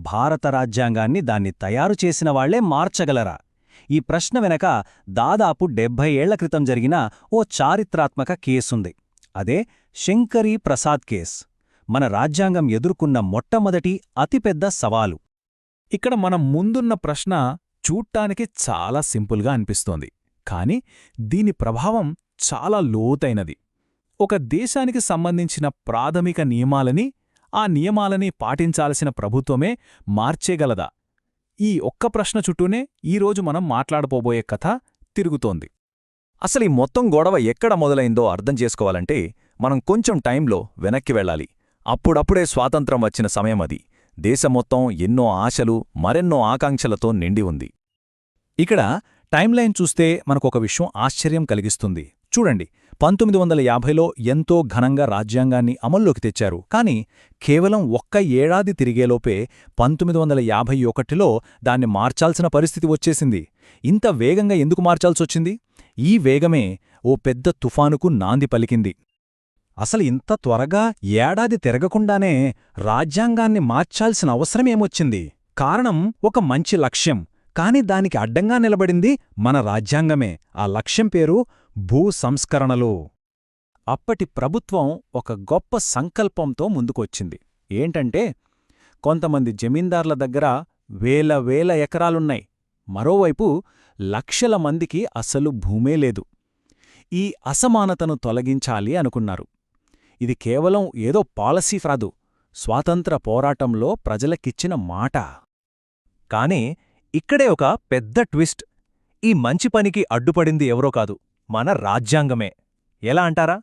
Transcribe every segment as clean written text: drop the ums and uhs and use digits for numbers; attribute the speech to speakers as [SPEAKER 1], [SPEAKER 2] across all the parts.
[SPEAKER 1] భారత రాజ్యాంగాన్ని దాన్ని తయారు చేసిన వాళ్లే మార్చగలరా? ఈ ప్రశ్న వెనక దాదాపు 70 ఏళ్ల క్రితం జరిగిన ఓ చారిత్రాత్మక కేసుంది. అదే శంకరీ ప్రసాద్ కేస్. మన రాజ్యాంగం ఎదుర్కొన్న మొట్టమొదటి అతిపెద్ద సవాలు.
[SPEAKER 2] ఇక్కడ మనం ముందున్న ప్రశ్న చూడ్డానికి చాలా సింపుల్గా అనిపిస్తోంది, కానీ దీని ప్రభావం చాలా లోతైనది. ఒక దేశానికి సంబంధించిన ప్రాథమిక నియమాలని, ఆ నియమాలని పాటించాల్సిన ప్రభుత్వమే మార్చేగలదా? ఈ ఒక్క ప్రశ్న చుట్టూనే ఈరోజు మనం మాట్లాడబోయే కథ తిరుగుతోంది.
[SPEAKER 3] అసలు ఈ మొత్తం గొడవ ఎక్కడ మొదలైందో అర్థం చేసుకోవాలంటే మనం కొంచెం టైంలో వెనక్కి వెళ్ళాలి. అప్పుడప్పుడే స్వాతంత్రం వచ్చిన సమయమది. దేశం మొత్తం ఎన్నో ఆశలు, మరెన్నో ఆకాంక్షలతో నిండి ఉంది.
[SPEAKER 2] ఇక్కడ టైంలైన్ చూస్తే మనకొక విషయం ఆశ్చర్యం కలిగిస్తుంది. చూడండి, 1950లో ఎంతో ఘనంగా రాజ్యాంగాన్ని అమల్లోకి తెచ్చారు. కానీ కేవలం ఒక్క ఏడాది తిరిగేలోపే 1951లో దాన్ని మార్చాల్సిన పరిస్థితి వచ్చేసింది. ఇంత వేగంగా ఎందుకు మార్చాల్సొచ్చింది? ఈ వేగమే ఓ పెద్ద తుఫానుకు నాంది పలికింది.
[SPEAKER 1] అసలు ఇంత త్వరగా ఏడాది తిరగకుండానే రాజ్యాంగాన్ని మార్చాల్సిన అవసరమేమొచ్చింది? కారణం ఒక మంచి లక్ష్యం, కాని దానికి అడ్డంగా నిలబడింది మన రాజ్యాంగమే. ఆ లక్ష్యం పేరు భూ సంస్కరణలు. అప్పటి ప్రభుత్వం ఒక గొప్ప సంకల్పంతో ముందుకొచ్చింది. ఏంటంటే, కొంతమంది జమీందార్ల దగ్గర వేల ఎకరాలున్నాయి, మరోవైపు లక్షల మందికి అసలు భూమే లేదు. ఈ అసమానతను తొలగించాలి అనుకున్నారు. ఇది కేవలం ఏదో పాలసీ కాదు, స్వాతంత్ర పోరాటంలో ప్రజలకిచ్చిన మాట.
[SPEAKER 3] కాని ఇక్కడే ఒక పెద్ద ట్విస్ట్. ఈ మంచి పనికి అడ్డుపడింది ఎవరో కాదు, మన రాజ్యాంగమే. ఎలా అంటారా?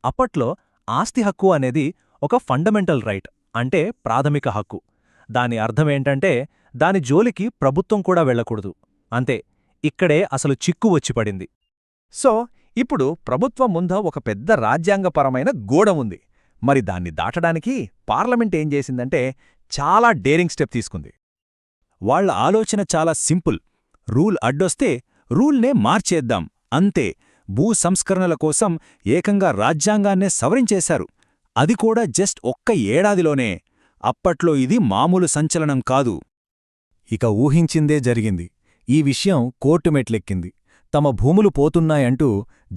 [SPEAKER 3] అప్పట్లో ఆస్తి హక్కు అనేది ఒక ఫండమెంటల్ రైట్, అంటే ప్రాథమిక హక్కు. దాని అర్థమేంటంటే దాని జోలికి ప్రభుత్వం కూడా వెళ్లకూడదు. అంతే, ఇక్కడే అసలు చిక్కు వచ్చి పడింది. సో ఇప్పుడు ప్రభుత్వం ముందు ఒక పెద్ద రాజ్యాంగపరమైన గోడ ఉంది. మరి దాన్ని దాటడానికి పార్లమెంట్ ఏం చేసిందంటే చాలా డేరింగ్ స్టెప్ తీసుకుంది. వాళ్ల ఆలోచన చాలా సింపుల్. రూల్ అడ్డొస్తే రూల్నే మార్చేద్దాం, అంతే. భూ సంస్కరణల కోసం ఏకంగా రాజ్యాంగాన్నే సవరించేశారు. అది కూడా జస్ట్ ఒక్క ఏడాదిలోనే. అప్పట్లో ఇది మామూలు సంచలనం కాదు. ఇక ఊహించిందే జరిగింది. ఈ విషయం కోర్టు మెట్లెక్కింది. తమ భూములు పోతున్నాయంటూ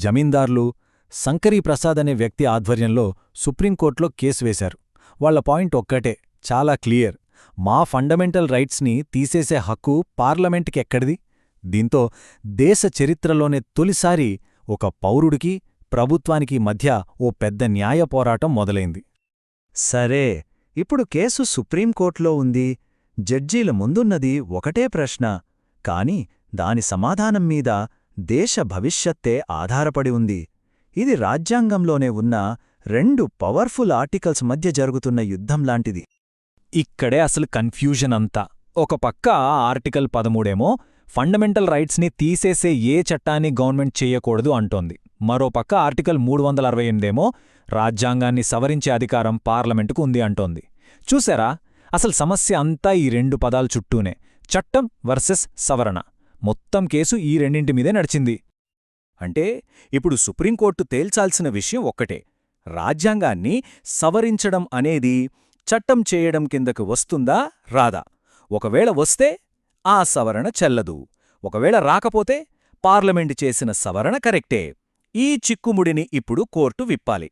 [SPEAKER 3] జమీందార్లు శంకరీ ప్రసాద్ అనే వ్యక్తి ఆధ్వర్యంలో సుప్రీంకోర్టులో కేసు వేశారు. వాళ్ల పాయింట్ ఒక్కటే, చాలా క్లియర్: మా ఫండమెంటల్ రైట్స్ని తీసేసే హక్కు పార్లమెంట్కెక్కడిది? దీంతో దేశ చరిత్రలోనే తొలిసారి ఒక పౌరుడికి, ప్రభుత్వానికి మధ్య ఓ పెద్ద న్యాయ పోరాటం మొదలైంది.
[SPEAKER 1] సరే, ఇప్పుడు కేసు సుప్రీంకోర్టులో ఉంది. జడ్జీల ముందున్నది ఒకటే ప్రశ్న, కాని దాని సమాధానం మీద దేశ భవిష్యత్తే ఆధారపడి ఉంది. ఇది రాజ్యాంగంలోనే ఉన్న 2 పవర్ఫుల్ ఆర్టికల్స్ మధ్య జరుగుతున్న యుద్ధంలాంటిది.
[SPEAKER 2] ఇక్కడే అసలు కన్ఫ్యూజన్ అంతా. ఒక పక్క ఆర్టికల్ 13 ఫండమెంటల్ రైట్స్ని తీసేసే ఏ చట్టాన్ని గవర్నమెంట్ చెయ్యకూడదు అంటోంది. మరోపక్క ఆర్టికల్ 368 రాజ్యాంగాన్ని సవరించే అధికారం పార్లమెంటుకు ఉంది అంటోంది. చూసారా, అసలు సమస్య అంతా ఈ 2 పదాల చుట్టూనే: చట్టం వర్సెస్ సవరణ. మొత్తం కేసు ఈ రెండింటి మీదే నడిచింది.
[SPEAKER 3] అంటే ఇప్పుడు సుప్రీంకోర్టు తేల్చాల్సిన విషయం ఒక్కటే: రాజ్యాంగాన్ని సవరించడం అనేది చట్టం చేయడం కిందకు వస్తుందా రాదా? ఒకవేళ వస్తే ఆ సవరణ చెల్లదు, ఒకవేళ రాకపోతే పార్లమెంటు చేసిన సవరణ కరెక్టే. ఈ చిక్కుముడిని ఇప్పుడు కోర్టు విప్పాలి.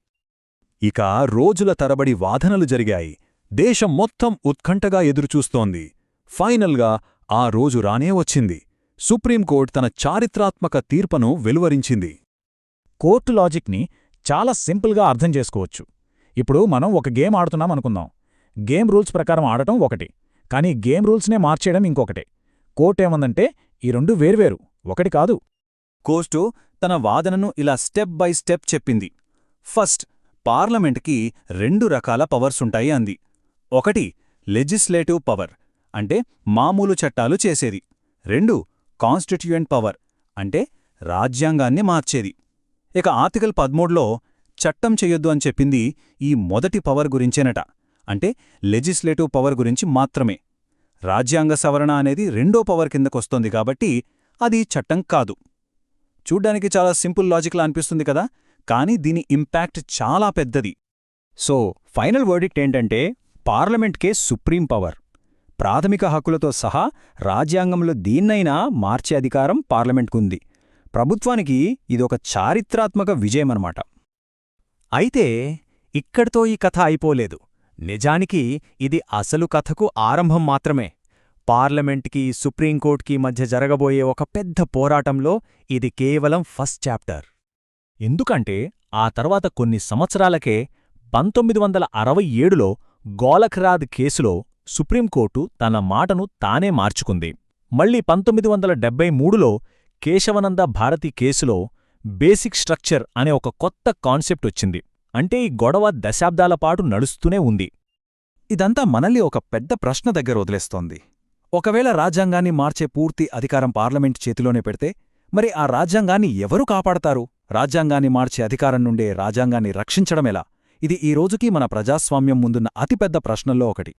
[SPEAKER 2] ఇక రోజుల తరబడి వాదనలు జరిగాయి. దేశం మొత్తం ఉత్కంఠగా ఎదురుచూస్తోంది. ఫైనల్గా ఆ రోజు రానే వచ్చింది. సుప్రీంకోర్టు తన చారిత్రాత్మక తీర్పును వెలువరించింది.
[SPEAKER 4] కోర్టు లాజిక్ని చాలా సింపుల్గా అర్థం చేసుకోవచ్చు. ఇప్పుడు మనం ఒక గేమ్ ఆడుతున్నామనుకుందాం. గేమ్ రూల్స్ ప్రకారం ఆడటం ఒకటి, కానీ గేమ్ రూల్స్నే మార్చేయడం ఇంకొకటి. కోర్టేమందంటే ఈ 2 వేర్వేరు, ఒకటి కాదు.
[SPEAKER 3] కోర్టు తన వాదనను ఇలా స్టెప్ బై స్టెప్ చెప్పింది. ఫస్ట్, పార్లమెంట్కి 2 రకాల పవర్సుంటాయి అంది. ఒకటి లెజిస్లేటివ్ పవర్, అంటే మామూలు చట్టాలు చేసేది. 2 కాన్స్టిట్యూయెంట్ పవర్, అంటే రాజ్యాంగాన్ని మార్చేది. ఇక ఆర్టికల్ 13లో చట్టం చెయ్యొద్దు అని చెప్పింది ఈ మొదటి పవర్ గురించేనట, అంటే లెజిస్లేటివ్ పవర్ గురించి మాత్రమే. రాజ్యాంగ సవరణ అనేది 2వ పవర్ కిందకొస్తోంది కాబట్టి అది చట్టం కాదు. చూడ్డానికి చాలా సింపుల్ లాజిక్లా అనిపిస్తుంది కదా, కానీ దీని ఇంపాక్ట్ చాలా పెద్దది.
[SPEAKER 1] సో ఫైనల్ వర్డిక్ట్ ఏంటంటే, పార్లమెంట్కే సుప్రీం పవర్.
[SPEAKER 2] ప్రాథమిక హక్కులతో సహా రాజ్యాంగంలో దీన్నైనా మార్చే అధికారం పార్లమెంట్కుంది. ప్రభుత్వానికి ఇదొక చారిత్రాత్మక విజయమన్నమాట.
[SPEAKER 3] అయితే ఇక్కడితో ఈ కథ అయిపోలేదు. నిజానికి ఇది అసలు కథకు ఆరంభం మాత్రమే. పార్లమెంట్కి, సుప్రీంకోర్టుకి మధ్య జరగబోయే ఒక పెద్ద పోరాటంలో ఇది కేవలం ఫస్ట్ చాప్టర్.
[SPEAKER 2] ఎందుకంటే ఆ తర్వాత కొన్ని సంవత్సరాలకే 1967లో గోలఖ్రాద్ కేసులో సుప్రీంకోర్టు తన మాటను తానే మార్చుకుంది. మళ్ళీ 1973లో కేశవనంద భారతి కేసులో బేసిక్ స్ట్రక్చర్ అనే ఒక కొత్త కాన్సెప్ట్ వచ్చింది. అంటే ఈ గొడవ దశాబ్దాల పాటు నడుస్తూనే ఉంది.
[SPEAKER 1] ఇదంతా మనల్ని ఒక పెద్ద ప్రశ్న దగ్గర వదిలేస్తోంది. ఒకవేళ రాజ్యాంగాన్ని మార్చే పూర్తి అధికారం పార్లమెంట్ చేతిలోనే పెడితే మరి ఆ రాజ్యాంగాన్ని ఎవరు కాపాడతారు? రాజ్యాంగాన్ని మార్చే అధికారం నుండే రాజ్యాంగాన్ని రక్షించడమెలా? ఇది ఈ రోజుకి మన ప్రజాస్వామ్యం ముందున్న అతిపెద్ద ప్రశ్నల్లో ఒకటి.